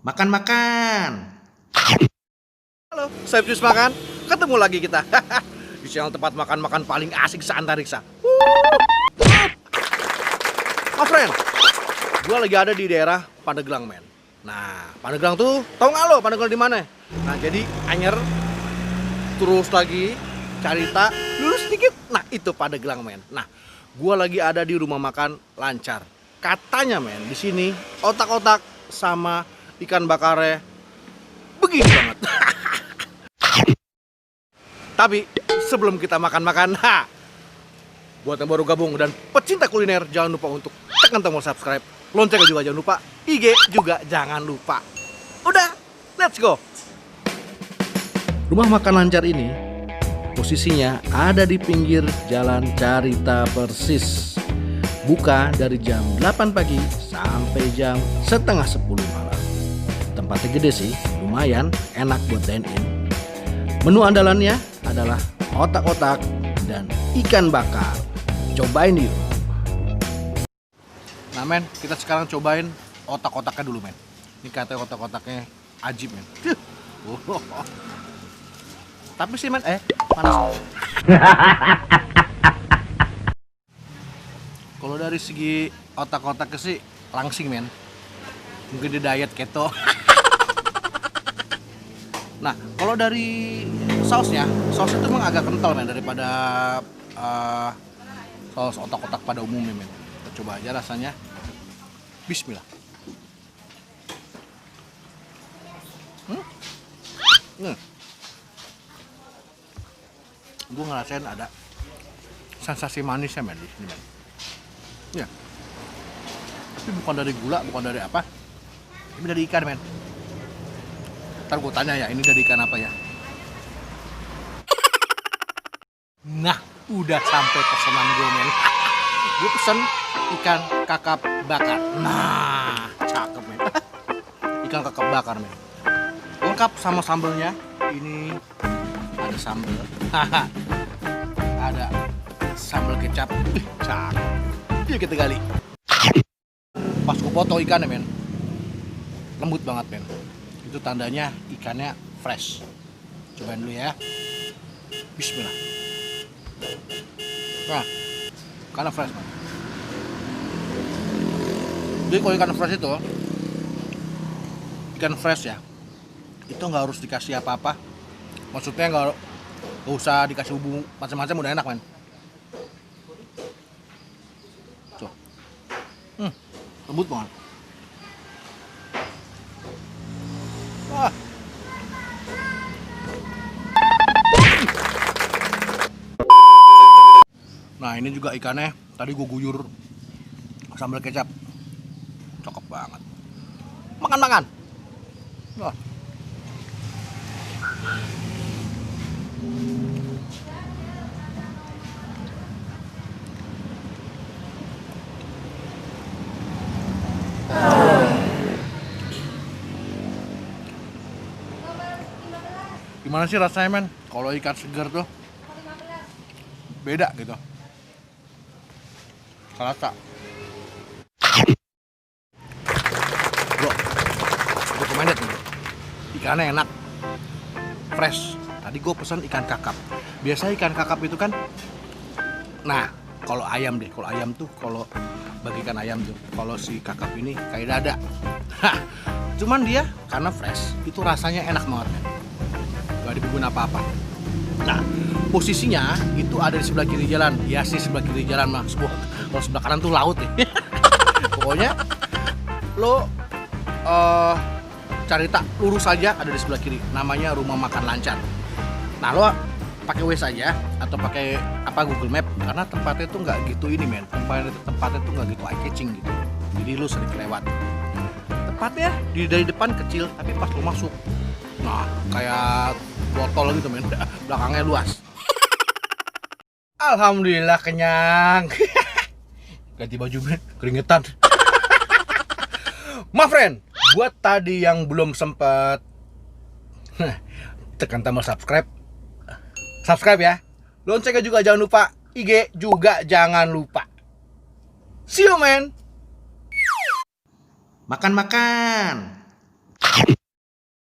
Makan-makan. Halo, saya Pius Makan. Ketemu lagi kita di channel tempat makan-makan paling asik se-antariksa. My friend, gua lagi ada di daerah Pandeglang, men. Nah, Pandeglang tuh, tau nggak lo Pandeglang di mana? Nah, jadi anyer terus lagi carita lurus sedikit. Nah, itu Pandeglang, men. Nah, gua lagi ada di rumah makan Lancar. Katanya, men, di sini otak-otak sama ikan bakarnya begini banget. Tapi sebelum kita makan-makan, buat yang baru gabung dan pecinta kuliner, jangan lupa untuk tekan tombol subscribe, loncengnya juga jangan lupa, IG juga jangan lupa. Udah, let's go. Rumah makan Lancar ini posisinya ada di pinggir Jalan Carita Persis. Buka dari jam 8 pagi sampai jam setengah 10 malam. Tempatnya gede sih, lumayan enak buat dine in. Menu andalannya adalah otak-otak dan ikan bakar. Cobain yuk. Nah men, kita sekarang cobain otak-otaknya dulu men. Ini katanya otak-otaknya ajib men. Tapi sih men, panas. Kalau dari segi otak-otaknya sih langsing men. Mungkin di diet keto. Nah, kalau dari sausnya itu emang agak kental men daripada saus otak-otak pada umumnya men. Kita coba aja rasanya. Bismillah. Gue ngerasain ada sensasi manisnya men di sini men. Ya. Tapi bukan dari gula, bukan dari apa. Ini dari ikan men. Ntar gue tanya ya, ini dari ikan apa ya. Nah, udah sampai pesanan gue men. Gue pesen ikan kakap bakar. Nah, cakep men. Ikan kakap bakar men. Lengkap sama sambelnya. Ini ada sambel. Ada sambal kecap. Cakep. Yuk kita gali. Pas gue foto ikannya men, lembut banget men. Itu tandanya ikannya fresh. Cobain dulu ya. Bismillah. Nah, karena fresh man. Jadi kalau ikan fresh itu, ikan fresh ya, itu nggak harus dikasih apa-apa. Maksudnya nggak usah dikasih bumbu macam-macam, udah enak man. Tuh, lembut banget. Nah ini juga ikannya, tadi gue guyur sambal kecap, cakep banget. Makan. Wah. Gimana sih rasanya men? Kalau ikan segar tuh beda gitu. Kerasa. Bro, recommended nih. Ikannya enak, fresh. Tadi gue pesan ikan kakap. Biasa ikan kakap itu kan, nah kalau ayam deh, kalau ayam tuh kalau bagikan ayam tuh, kalau si kakap ini kayak dada. Cuman dia karena fresh, itu rasanya enak banget men. Gak dibumbuin apa-apa. Nah, posisinya itu ada di sebelah kiri jalan. Ya sih sebelah kiri jalan mas. Kalau sebelah kanan tuh laut ya. Pokoknya lo carita lurus saja ada di sebelah kiri. Namanya Rumah Makan Lancar. Nah lo pakai Waze aja atau pakai apa Google Map karena tempatnya tuh nggak gitu ini men. Tempatnya tuh nggak gitu eye catching gitu. Jadi lo sering kelewat. Tempatnya dari depan kecil tapi pas lo masuk, nah kayak botol gitu men, belakangnya luas. Alhamdulillah kenyang. Ganti baju men, keringetan. My friend, buat tadi yang belum sempet tekan tombol subscribe ya. Loncengnya juga jangan lupa, IG juga jangan lupa. See you man. Makan-makan.